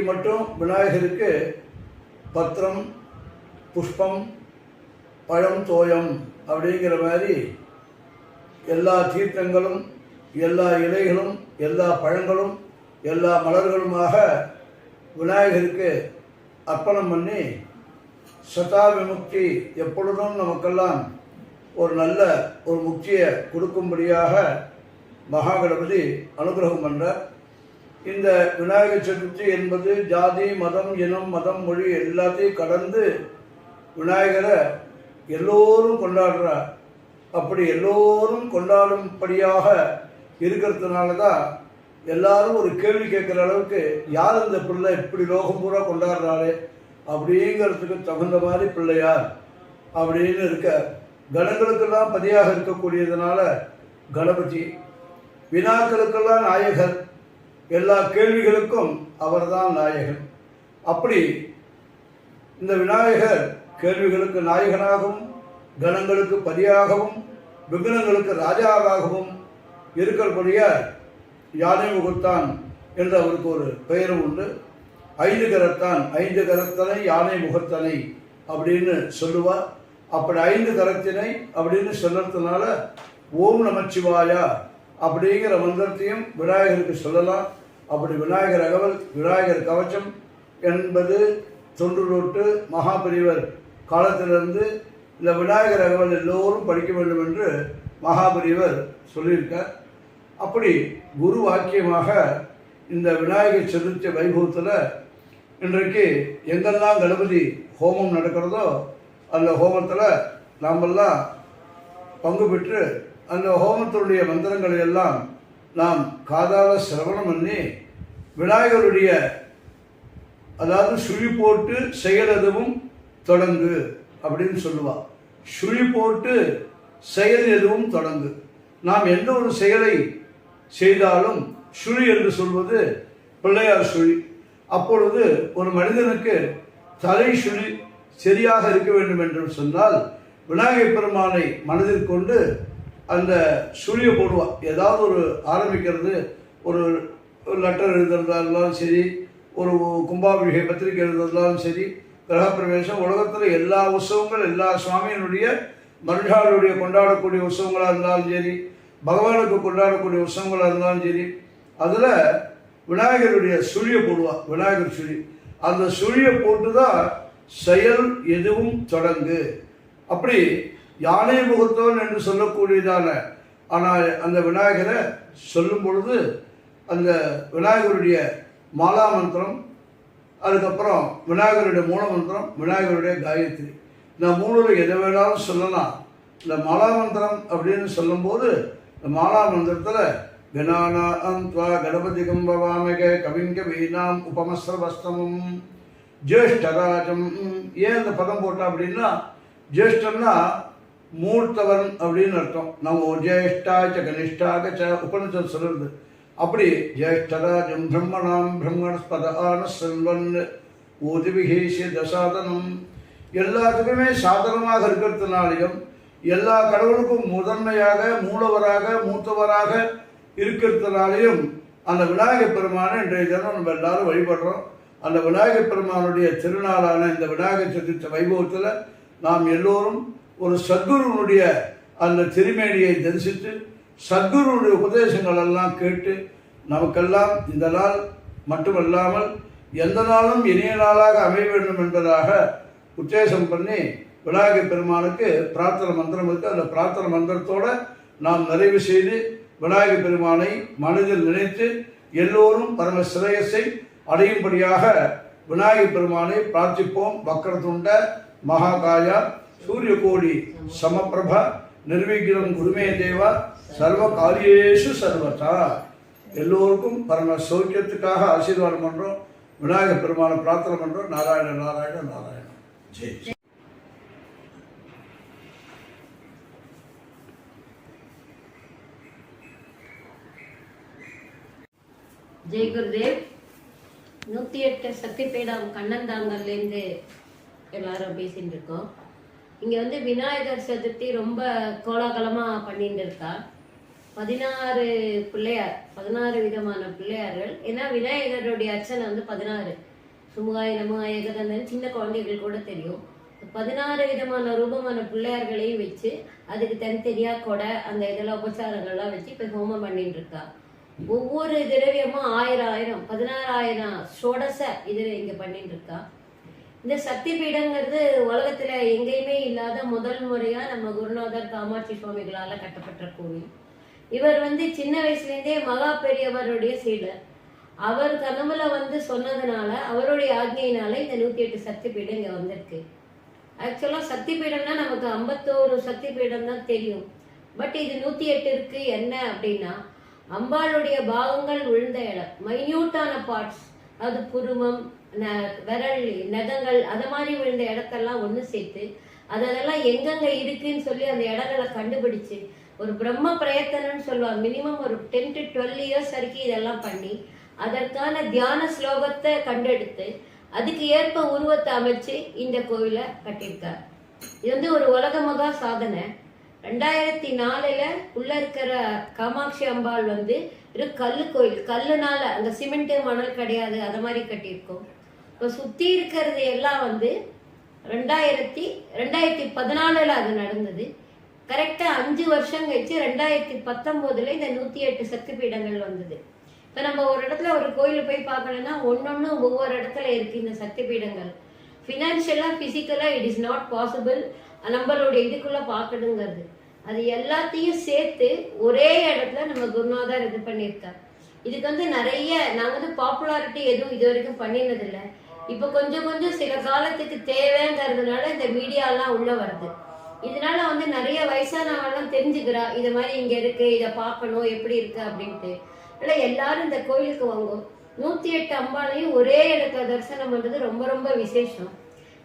மட்டும் விநாயகருக்கு பத்திரம், புஷ்பம், பழம், தோயம் அப்படிங்கிற மாதிரி எல்லா தீர்த்தங்களும், எல்லா இலைகளும், எல்லா பழங்களும், எல்லா மலர்களுமாக விநாயகருக்கு அர்ப்பணம் பண்ணி சதா விமுக்தி எப்பொழுதும் நமக்கெல்லாம் ஒரு நல்ல ஒரு முக்தியை கொடுக்கும்படியாக மகாகணபதி அனுகிரகம் பண்ணுறார். இந்த விநாயகர் சதுர்த்தி என்பது ஜாதி, மதம், இனம், மதம், மொழி எல்லாத்தையும் கடந்து விநாயகரை எல்லோரும் கொண்டாடுறார். அப்படி எல்லோரும் கொண்டாடும்படியாக இருக்கிறதுனால தான் எல்லாரும் ஒரு கேள்வி கேட்குற அளவுக்கு யார் இந்த பிள்ளை இப்படி லோகம் பூரா கொண்டாடுறாரு அப்படிங்கிறதுக்கு தகுந்த மாதிரி பிள்ளையார் அப்படின்னு இருக்க. கணங்களுக்கெல்லாம் பதியாக இருக்கக்கூடியதுனால கணபதி, வினாக்களுக்கெல்லாம் நாயகர், எல்லா கேள்விகளுக்கும் அவர்தான் நாயகன். அப்படி இந்த விநாயகர் கேள்விகளுக்கு நாயகனாகவும், கணங்களுக்கு பதியாகவும், விக்னங்களுக்கு ராஜாவாகவும் இருக்கிறபடிய யானை முகத்தான் என்று அவருக்கு ஒரு பெயரும் உண்டு. 5 கரத்தான், 5 கரத்தனை யானை முகத்தனை அப்படின்னு சொல்லுவார். அப்படி 5 கரத்தினை அப்படின்னு சொல்றதுனால ஓம் நமச்சிவாயா அப்படிங்கிற மந்திரத்தையும் விநாயகருக்கு சொல்லலாம். அப்படி விநாயகர் அகவல், விநாயகர் கவச்சம் என்பது தொன்று மகாபெரிவர் காலத்திலிருந்து இந்த விநாயகர் அகவல் எல்லோரும் படிக்க வேண்டும் என்று மகாபெரிவர் சொல்லியிருக்கார். அப்படி குரு வாக்கியமாக இந்த விநாயகர் சதுர்த்தி வைபவத்தில் இன்றைக்கு எங்கெல்லாம் கணபதி ஹோமம் நடக்கிறதோ அந்த ஹோமத்தில் நாமெல்லாம் பங்கு பெற்று அந்த ஹோமத்தினுடைய மந்திரங்களை எல்லாம் நாம் காதால சிரவணம் பண்ணி விநாயகருடைய அதாவது சுழி போட்டு செயல் எதுவும் தொடங்கு அப்படின்னு சொல்லுவாள். சுழி போட்டு செயல் எதுவும் தொடங்கு. நாம் எந்த ஒரு செயலை செய்தாலும் சுழி என்று சொல்வது பிள்ளையார் சுழி. அப்பொழுது ஒரு மனிதனுக்கு தலை சுழி சரியாக இருக்க வேண்டும் என்று சொன்னால் விநாயகர் பெருமானை மனதில் கொண்டு அந்த சுழியை போடுவாள். ஏதாவது ஒரு ஆரம்பிக்கிறது, ஒரு லெட்டர் எழுதுறதா இருந்தாலும் சரி, ஒரு கும்பாபிஷேக பத்திரிகை எழுதுறதாலும் சரி, கிரகப்பிரவேசம், உலகத்தில் எல்லா உற்சவங்கள், எல்லா சுவாமியினுடைய மனுஷாளுடைய கொண்டாடக்கூடிய உற்சவங்களாக இருந்தாலும் சரி, பகவானுக்கு கொண்டாடக்கூடிய உற்சவங்களாக இருந்தாலும் சரி, அதில் விநாயகருடைய சுழியை போடுவாள். விநாயகர் சுழி. அந்த சுழியை போட்டு தான் செயல் எதுவும் தொடங்கு. அப்படி யானை முகத்தவன் என்று சொல்லக்கூடியதான ஆனால் அந்த விநாயகரை சொல்லும் பொழுது அந்த விநாயகருடைய மாலா மந்திரம், அதுக்கப்புறம் விநாயகருடைய மூல மந்திரம், விநாயகருடைய காயத்ரி, இந்த 3 எதை வேணாலும் சொல்லலாம். இந்த மாலா மந்திரம் அப்படின்னு சொல்லும்போது இந்த மாலா மந்திரத்தில் கணானா அந்த்வா கணபதிகம் பவாமக கவிங்க வீணாம் உபமஸ்ரவஸ்தமம் ஜேஷ்டராஜம். ஏன் இந்த பதம் போட்டா அப்படின்னா, ஜேஷ்டம்னா மூர்த்தவன் அப்படின்னு அர்த்தம். நம்ம ஜேஷ்டாச்ச கனிஷ்டாக உபனிஷத் சொல்லுறது. அப்படி ஜேஷ்டராஜம் பிரம்மணாம் பிரம்மணஸ்பத ஆன செல்வன் ஊதிவிகேசிய தசாதனம். எல்லாத்துக்குமே சாதனமாக இருக்கிறதுனாலையும் எல்லா கடவுளுக்கும் முதன்மையாக மூலவராக மூத்தவராக இருக்கிறதுனாலையும் அந்த விநாயகர் பெருமானை இன்றைய தினம் நம்ம எல்லாரும் வழிபடுறோம். அந்த விநாயகர் பெருமானுடைய திருநாளான இந்த விநாயகர் சதுர்த்தி வைபவத்தில் நாம் எல்லோரும் ஒரு சத்குருவனுடைய அந்த திருமேனியை தரிசித்து சத்குருவுடைய உபதேசங்கள் எல்லாம் கேட்டு நமக்கெல்லாம் இந்த நாள் மட்டுமல்லாமல் எந்த நாளும் இனிய நாளாக அமைய வேண்டும் என்பதாக உத்தேசம் பண்ணி விநாயகர் பெருமானுக்கு பிரார்த்தனை மந்திரம் இருக்குது. அந்த பிரார்த்தனை மந்திரத்தோடு நாம் நிறைவு செய்து விநாயகர் பெருமானை மனதில் நினைத்து எல்லோரும் பரம சிரேயஸை அடையும்படியாக விநாயகர் பெருமானை பிரார்த்திப்போம். வக்ரதுண்ட மகாகாயா சூரியகோடி சமப்பிரப நிர்விக்னம் குருமே தேவா சர்வ காரியேஷு சர்வதா. எல்லோருக்கும் பரம சௌக்கியத்துக்காக ஆசீர்வாதம் பண்ணுறோம். விநாயகர் பெருமானை பிரார்த்தனை பண்ணுறோம். நாராயண நாராயண நாராயண. ஜெய். ஜெய் குருதேவ். 108 சக்தி பீடம் கண்ணந்தாங்கல்லேருந்து எல்லாரும் பேசிட்டு இருக்கோம். இங்கே விநாயகர் சதுர்த்தி ரொம்ப கோலாகலமாக பண்ணிட்டு இருக்கா. 16 பிள்ளையார், 16 விதமான பிள்ளையார்கள். ஏன்னா விநாயகருடைய அர்ச்சனை வந்து 16 சுமுகாய நம ஏகதந்தன் சின்ன குழந்தைகள் கூட தெரியும். 16 விதமான ரூபமான பிள்ளையார்களையும் வச்சு அதுக்கு தனித்தனியா கொடை அந்த இதெல்லாம் உபச்சாரங்கள்லாம் வச்சு இப்ப ஹோமம் பண்ணிட்டு இருக்கா. ஒவ்வொரு திரவியமும் 1000 16,000 ஷோடச இது இங்க பண்ணிட்டு இருக்கா. இந்த சக்தி பீடங்கிறது உலகத்துல எங்கேயுமே இல்லாத முதல் முறையா நம்ம குருநாதர் காமாட்சி சுவாமிகளால கட்டப்பட்ட கோவில். இவர் வந்து சின்ன வயசுல இருந்தே மகா பெரியவருடைய சீடர். அவர் கனவுல வந்து சொன்னதுனால அவருடைய ஆజ్ఞையினால இந்த 108 சக்தி பீடம் இங்க வந்திருக்கு. ஆக்சுவலா சக்தி பீடம்னா நமக்கு 51 சக்தி பீடம் தான் தெரியும். பட் இது 108 இருக்கு. என்ன அப்படின்னா அம்பாளுடைய பாகங்கள் விழுந்த இடம், மைன்யூட்டான பார்ட்ஸ், அது புருமம், விரல், நகங்கள், அது மாதிரி விழுந்த இடத்தெல்லாம் ஒன்று சேர்த்து அதெல்லாம் எங்கெங்க இருக்குன்னு சொல்லி அந்த இடங்களை கண்டுபிடிச்சு ஒரு பிரம்ம பிரயத்தனம்னு சொல்லுவாங்க. மினிமம் ஒரு 10 to 12 இயர்ஸ் வரைக்கும் இதெல்லாம் பண்ணி அதற்கான தியான ஸ்லோகத்தை கண்டெடுத்து அதுக்கு ஏற்ப உருவத்தை அமைச்சு இந்த கோவிலை கட்டியிருக்கார். இது வந்து ஒரு உலக மகா சாதனை. 2004 உள்ள இருக்கிற காமாட்சி அம்பாள் வந்து ஒரு கல்லு கோயில், கல்லுனால அந்த சிமெண்ட் மணல் கிடையாது, அது மாதிரி கட்டியிருக்கோம். இப்போ சுத்தி இருக்கிறது எல்லாம் வந்து 2014 அது நடந்தது. கரெக்டா 5 வருஷம் கழிச்சு 2019 இந்த 108 சக்தி பீடங்கள் வந்தது. இப்போ நம்ம ஒரு இடத்துல ஒரு கோயில போய் பார்க்கணும்னா ஒன்னொன்னு ஒவ்வொரு இடத்துல இருக்கு இந்த சக்தி பீடங்கள். ஃபினான்ஷியலா பிசிக்கலா இட் இஸ் நாட் பாசிபிள் நம்மளுடைய இதுக்குள்ள பார்க்கணுங்கிறது. அது எல்லாத்தையும் சேர்த்து ஒரே இடத்துல நம்ம குருநாதர் இது பண்ணியிருக்கார். இதுக்கு வந்து நிறைய நாங்கள் வந்து பாப்புலாரிட்டி எதுவும் இது வரைக்கும் பண்ணினதில்லை. இப்போ கொஞ்சம் கொஞ்சம் சில காலத்துக்கு தேவைங்கிறதுனால இந்த மீடியாலாம் உள்ள வருது. இதனால வந்து நிறைய வயசானவங்கலாம் தெரிஞ்சுக்கிறா இது மாதிரி இங்க இருக்கு, இதை பார்க்கணும் எப்படி இருக்கு அப்படின்ட்டு. இல்லை எல்லாரும் இந்த கோயிலுக்கு வாங்கும். 108 அம்பாளையும் ஒரே இடத்துல தரிசனம் பண்றது ரொம்ப ரொம்ப விசேஷம்.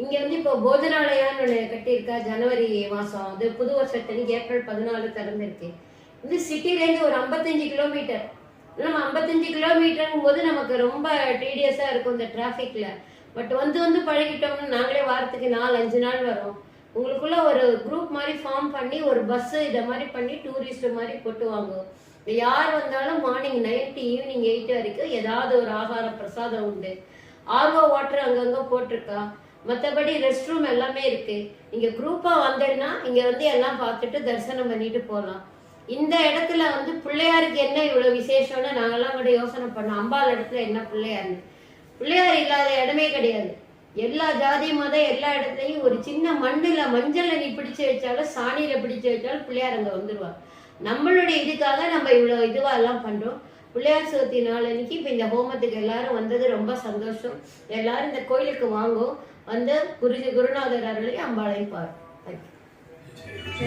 இங்க வந்து இப்போ போஜனாலயான்னு ஒன்று கட்டியிருக்கா. ஜனவரி மாசம் வந்து புது வருஷத்தன்னைக்கு ஏப்ரல் 14 திறந்திருக்கு. இந்த சிட்டிலேருந்து ஒரு 55 கிலோமீட்டர். நம்ம 55 கிலோமீட்டருங்கும் போது நமக்கு ரொம்ப டீடியஸா இருக்கும் இந்த டிராஃபிக்ல. பட் வந்து வந்து பழகிட்டோம்னா நாங்களே வாரத்துக்கு 4-5 நாள் வரோம். உங்களுக்குள்ள ஒரு குரூப் மாதிரி ஃபார்ம் பண்ணி ஒரு பஸ் இதை மாதிரி பண்ணி டூரிஸ்ட் மாதிரி போட்டு வாங்குவோம். யார் வந்தாலும் மார்னிங் 9 to ஈவினிங் 8 வரைக்கும் ஏதாவது ஒரு ஆகார பிரசாதம் உண்டு. ஆர்வோ வாட்டர் அங்கங்க போட்டிருக்கா. மற்றபடி ரெஸ்ட் ரூம் எல்லாமே இருக்கு. நீங்க குரூப்பா வந்தேன்னா இங்க வந்து எல்லாம் பார்த்துட்டு தரிசனம் பண்ணிட்டு போகலாம். இந்த இடத்துல வந்து பிள்ளையாருக்கு என்ன இவ்வளவு விசேஷம்னு நாங்கெல்லாம் கூட யோசனை பண்ணோம். அம்பாள் இடத்துல என்ன பிள்ளையார்னு. பிள்ளையார் இல்லாத இடமே கிடையாது. எல்லா ஜாதி மதம் எல்லா இடத்துலையும் ஒரு சின்ன மண்ணுல மஞ்சள்ல நீ பிடிச்சு வச்சாலும் சாணியில பிடிச்சு வச்சாலும் பிள்ளையார் அங்க வந்துருவார். நம்மளுடைய இதுக்காக நம்ம இவ்வளவு இதுவா எல்லாம் பண்றோம். பிள்ளையார் சதுர்த்தி நாள் அன்னைக்கு இப்ப இந்த ஹோமத்துக்கு எல்லாரும் வந்தது ரொம்ப சந்தோஷம். எல்லாரும் இந்த கோயிலுக்கு வாங்கும். வந்து குருநாதர் அருளையும் அம்பாளையும் பாரு.